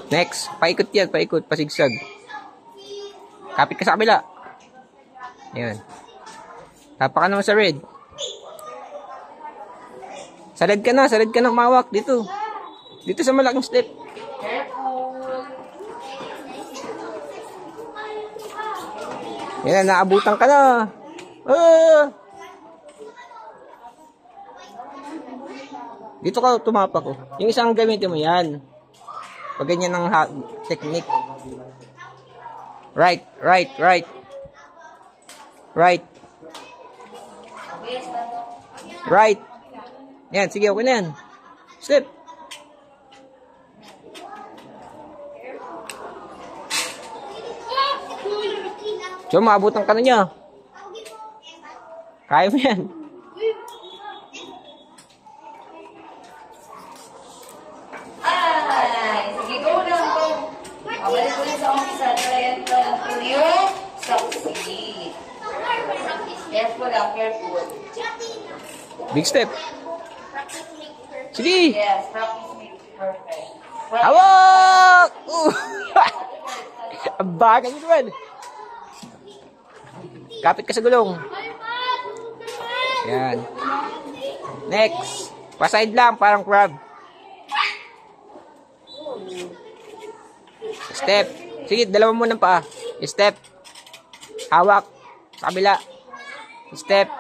Next. Paikot yan. Paikot. Pasigsag. Kapit ka sa kabila. Ayan. Tapa ka naman sa red. Salad ka na. Salad ka na umawak. Dito. Dito sa malaking step. Yan na. Naabutan ka na. Dito ka tumapak ko. Yung isang gamitin mo yan. Pag ganyan ang technique. Right. Right. Right. Right. Right. Yan. Sige. Okay na yan. Step. So, maabutan ka na niya. Kaya mo yan. Ay, sige, go lang po. Balik ulit sa umpisa. Triangle po yung succeed. Careful lang, careful. Big step. Sige. Yes, practice makes perfect. Hawak! Ang bagal nyo naman. Kapit ka sa gulong. Yan. Next. Pa-side lang, parang crab. Step. Sige, dalawa mo ng paa. Step. Hawak. Sa kabila. Step.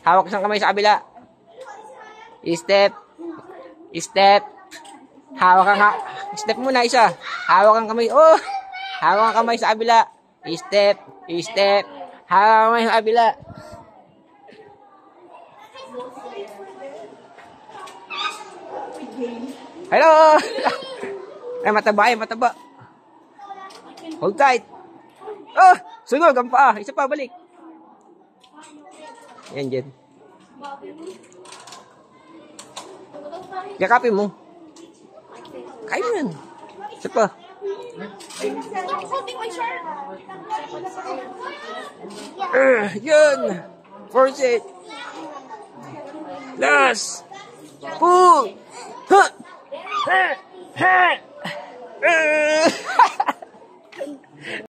Hawak isang kamay sa kabila. Step. Step. Hawak ang step muna isa. Hawak ang kamay. Oh! Hawak ang kamay sa kabila. Step. Step. Hawak ang kamay sa kabila. Hello! Ay, mataba yan, mataba. Hold tight. Oh! Sunog ang paa. Isa pa, balik. Yan, dyan. Yakapin mo. Kaya mo yan. Isa pa. Yan. Force it. Last. Pull. Huh. Ha. Ha.